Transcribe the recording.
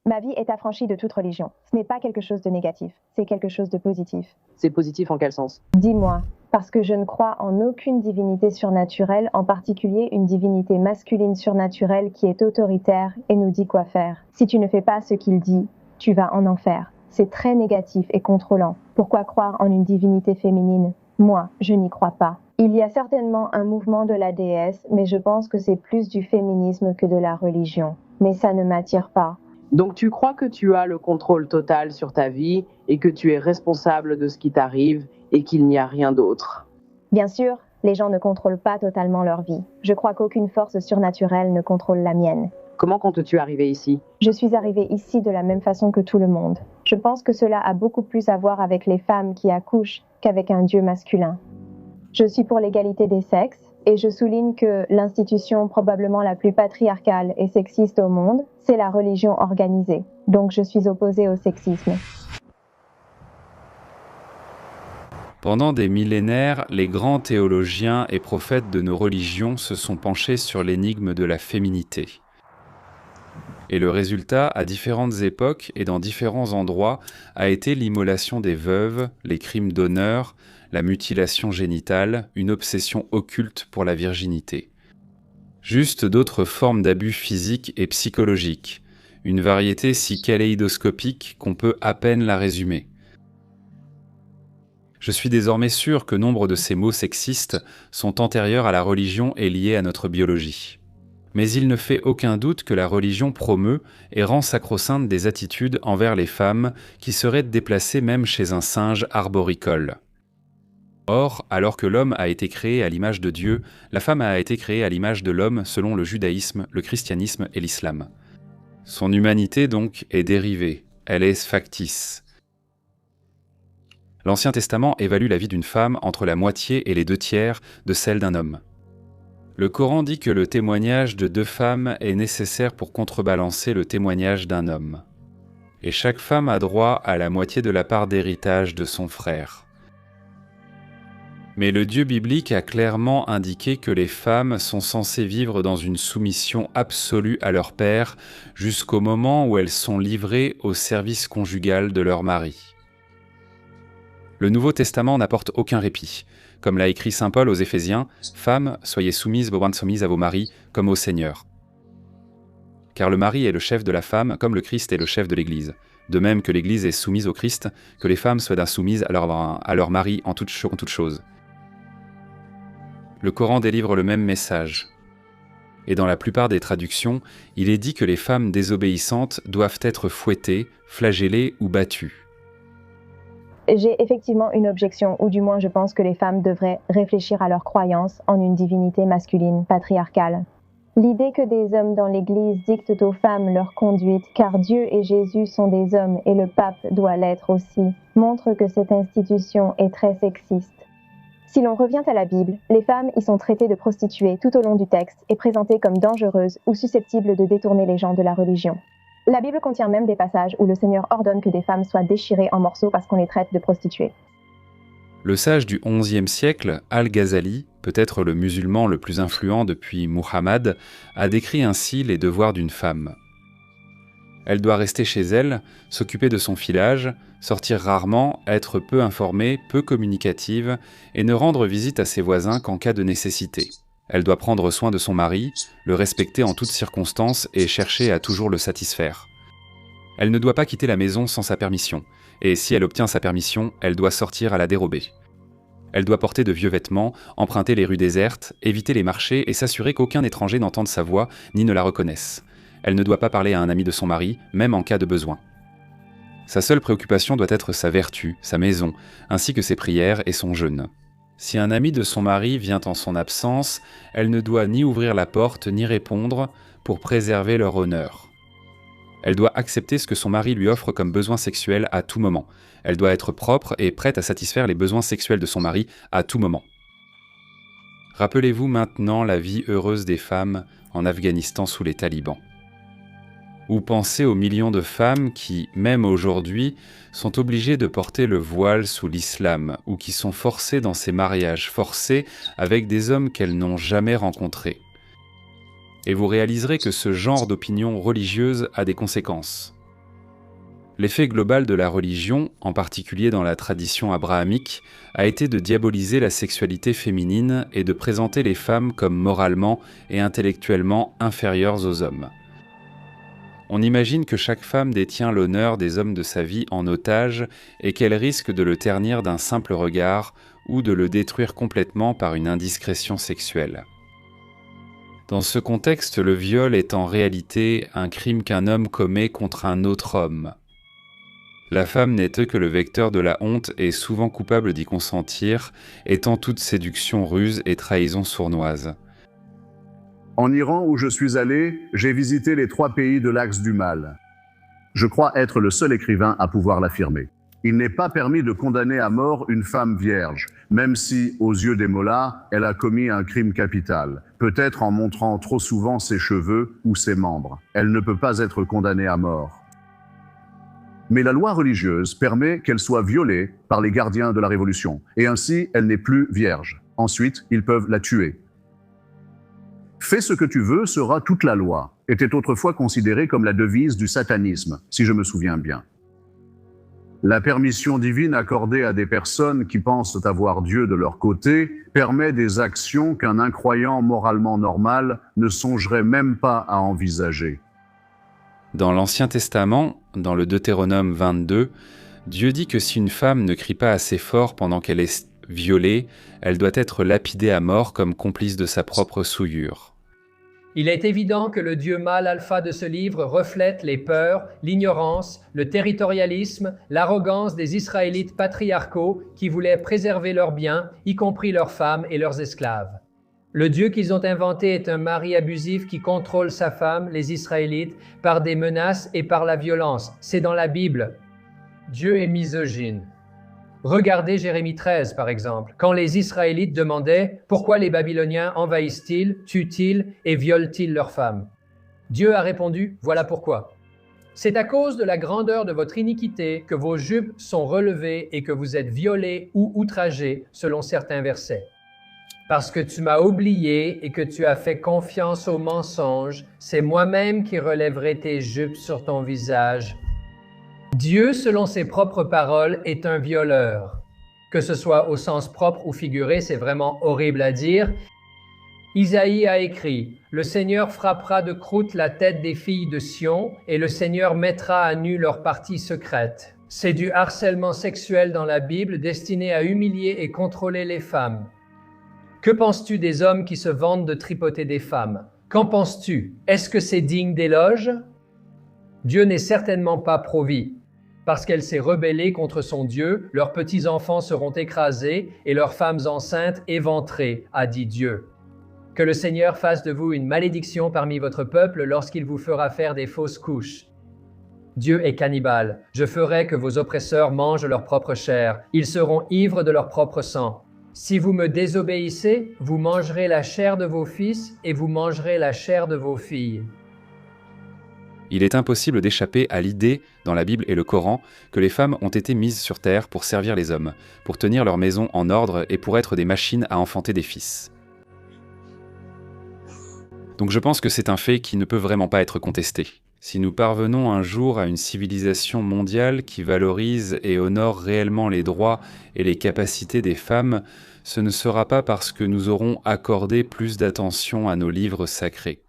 Ma vie est affranchie de toute religion. Ce n'est pas quelque chose de négatif, c'est quelque chose de positif. C'est positif en quel sens? Dis-moi, parce que je ne crois en aucune divinité surnaturelle, en particulier une divinité masculine surnaturelle qui est autoritaire et nous dit quoi faire. Si tu ne fais pas ce qu'il dit, tu vas en enfer. C'est très négatif et contrôlant. Pourquoi croire en une divinité féminine? Moi, je n'y crois pas. Il y a certainement un mouvement de la déesse, mais je pense que c'est plus du féminisme que de la religion. Mais ça ne m'attire pas. Donc tu crois que tu as le contrôle total sur ta vie et que tu es responsable de ce qui t'arrive et qu'il n'y a rien d'autre? Bien sûr, les gens ne contrôlent pas totalement leur vie. Je crois qu'aucune force surnaturelle ne contrôle la mienne. Comment comptes-tu arriver ici? Je suis arrivée ici de la même façon que tout le monde. Je pense que cela a beaucoup plus à voir avec les femmes qui accouchent qu'avec un dieu masculin. Je suis pour l'égalité des sexes et je souligne que l'institution probablement la plus patriarcale et sexiste au monde, c'est la religion organisée. Donc je suis opposée au sexisme. Pendant des millénaires, les grands théologiens et prophètes de nos religions se sont penchés sur l'énigme de la féminité. Et le résultat, à différentes époques et dans différents endroits, a été l'immolation des veuves, les crimes d'honneur, la mutilation génitale, une obsession occulte pour la virginité. Juste d'autres formes d'abus physiques et psychologiques, une variété si kaléidoscopique qu'on peut à peine la résumer. Je suis désormais sûr que nombre de ces mots sexistes sont antérieurs à la religion et liés à notre biologie. Mais il ne fait aucun doute que la religion promeut et rend sacro-sainte des attitudes envers les femmes qui seraient déplacées même chez un singe arboricole. Or, alors que l'homme a été créé à l'image de Dieu, la femme a été créée à l'image de l'homme selon le judaïsme, le christianisme et l'islam. Son humanité donc est dérivée, elle est factice. L'Ancien Testament évalue la vie d'une femme entre la moitié et les 2/3 de celle d'un homme. Le Coran dit que le témoignage de 2 femmes est nécessaire pour contrebalancer le témoignage d'un homme. Et chaque femme a droit à la moitié de la part d'héritage de son frère. Mais le Dieu biblique a clairement indiqué que les femmes sont censées vivre dans une soumission absolue à leur père jusqu'au moment où elles sont livrées au service conjugal de leur mari. Le Nouveau Testament n'apporte aucun répit. Comme l'a écrit saint Paul aux Éphésiens, « Femmes, soyez soumises à vos maris comme au Seigneur. » Car le mari est le chef de la femme comme le Christ est le chef de l'Église. De même que l'Église est soumise au Christ, que les femmes soient soumises à leur mari en toutes choses. Le Coran délivre le même message. Et dans la plupart des traductions, il est dit que les femmes désobéissantes doivent être fouettées, flagellées ou battues. J'ai effectivement une objection, ou du moins je pense que les femmes devraient réfléchir à leur croyance en une divinité masculine, patriarcale. L'idée que des hommes dans l'Église dictent aux femmes leur conduite, car Dieu et Jésus sont des hommes et le pape doit l'être aussi, montre que cette institution est très sexiste. Si l'on revient à la Bible, les femmes y sont traitées de prostituées tout au long du texte et présentées comme dangereuses ou susceptibles de détourner les gens de la religion. La Bible contient même des passages où le Seigneur ordonne que des femmes soient déchirées en morceaux parce qu'on les traite de prostituées. Le sage du XIe siècle, Al-Ghazali, peut-être le musulman le plus influent depuis Muhammad, a décrit ainsi les devoirs d'une femme. Elle doit rester chez elle, s'occuper de son filage, sortir rarement, être peu informée, peu communicative et ne rendre visite à ses voisins qu'en cas de nécessité. Elle doit prendre soin de son mari, le respecter en toutes circonstances et chercher à toujours le satisfaire. Elle ne doit pas quitter la maison sans sa permission, et si elle obtient sa permission, elle doit sortir à la dérobée. Elle doit porter de vieux vêtements, emprunter les rues désertes, éviter les marchés et s'assurer qu'aucun étranger n'entende sa voix ni ne la reconnaisse. Elle ne doit pas parler à un ami de son mari, même en cas de besoin. Sa seule préoccupation doit être sa vertu, sa maison, ainsi que ses prières et son jeûne. Si un ami de son mari vient en son absence, elle ne doit ni ouvrir la porte ni répondre pour préserver leur honneur. Elle doit accepter ce que son mari lui offre comme besoin sexuel à tout moment. Elle doit être propre et prête à satisfaire les besoins sexuels de son mari à tout moment. Rappelez-vous maintenant la vie heureuse des femmes en Afghanistan sous les talibans. Ou pensez aux millions de femmes qui, même aujourd'hui, sont obligées de porter le voile sous l'islam ou qui sont forcées dans ces mariages forcés avec des hommes qu'elles n'ont jamais rencontrés. Et vous réaliserez que ce genre d'opinion religieuse a des conséquences. L'effet global de la religion, en particulier dans la tradition abrahamique, a été de diaboliser la sexualité féminine et de présenter les femmes comme moralement et intellectuellement inférieures aux hommes. On imagine que chaque femme détient l'honneur des hommes de sa vie en otage et qu'elle risque de le ternir d'un simple regard ou de le détruire complètement par une indiscrétion sexuelle. Dans ce contexte, le viol est en réalité un crime qu'un homme commet contre un autre homme. La femme n'est que le vecteur de la honte et souvent coupable d'y consentir, étant toute séduction ruse et trahison sournoise. En Iran où je suis allé, j'ai visité les 3 pays de l'axe du mal. Je crois être le seul écrivain à pouvoir l'affirmer. Il n'est pas permis de condamner à mort une femme vierge, même si, aux yeux des mollahs, elle a commis un crime capital, peut-être en montrant trop souvent ses cheveux ou ses membres. Elle ne peut pas être condamnée à mort. Mais la loi religieuse permet qu'elle soit violée par les gardiens de la Révolution, et ainsi elle n'est plus vierge. Ensuite, ils peuvent la tuer. « Fais ce que tu veux sera toute la loi » était autrefois considérée comme la devise du satanisme, si je me souviens bien. La permission divine accordée à des personnes qui pensent avoir Dieu de leur côté permet des actions qu'un incroyant moralement normal ne songerait même pas à envisager. Dans l'Ancien Testament, dans le Deutéronome 22, Dieu dit que si une femme ne crie pas assez fort pendant qu'elle est violée, elle doit être lapidée à mort comme complice de sa propre souillure. Il est évident que le Dieu mâle alpha de ce livre reflète les peurs, l'ignorance, le territorialisme, l'arrogance des Israélites patriarcaux qui voulaient préserver leurs biens, y compris leurs femmes et leurs esclaves. Le Dieu qu'ils ont inventé est un mari abusif qui contrôle sa femme, les Israélites, par des menaces et par la violence. C'est dans la Bible. Dieu est misogyne. Regardez Jérémie 13, par exemple, quand les Israélites demandaient « Pourquoi les Babyloniens envahissent-ils, tuent-ils et violent-ils leurs femmes ?» Dieu a répondu « Voilà pourquoi. C'est à cause de la grandeur de votre iniquité que vos jupes sont relevées et que vous êtes violés ou outragés, selon certains versets. Parce que tu m'as oublié et que tu as fait confiance au mensonge, c'est moi-même qui relèverai tes jupes sur ton visage. » Dieu, selon ses propres paroles, est un violeur. Que ce soit au sens propre ou figuré, c'est vraiment horrible à dire. Isaïe a écrit « Le Seigneur frappera de croûte la tête des filles de Sion, et le Seigneur mettra à nu leurs parties secrètes. » C'est du harcèlement sexuel dans la Bible destiné à humilier et contrôler les femmes. Que penses-tu des hommes qui se vantent de tripoter des femmes? Qu'en penses-tu? Est-ce que c'est digne d'éloge? Dieu n'est certainement pas pro-vie. Parce qu'elle s'est rebellée contre son Dieu, leurs petits-enfants seront écrasés et leurs femmes enceintes éventrées, a dit Dieu. Que le Seigneur fasse de vous une malédiction parmi votre peuple lorsqu'il vous fera faire des fausses couches. Dieu est cannibale. Je ferai que vos oppresseurs mangent leur propre chair. Ils seront ivres de leur propre sang. Si vous me désobéissez, vous mangerez la chair de vos fils et vous mangerez la chair de vos filles. Il est impossible d'échapper à l'idée, dans la Bible et le Coran, que les femmes ont été mises sur terre pour servir les hommes, pour tenir leur maison en ordre et pour être des machines à enfanter des fils. Donc je pense que c'est un fait qui ne peut vraiment pas être contesté. Si nous parvenons un jour à une civilisation mondiale qui valorise et honore réellement les droits et les capacités des femmes, ce ne sera pas parce que nous aurons accordé plus d'attention à nos livres sacrés.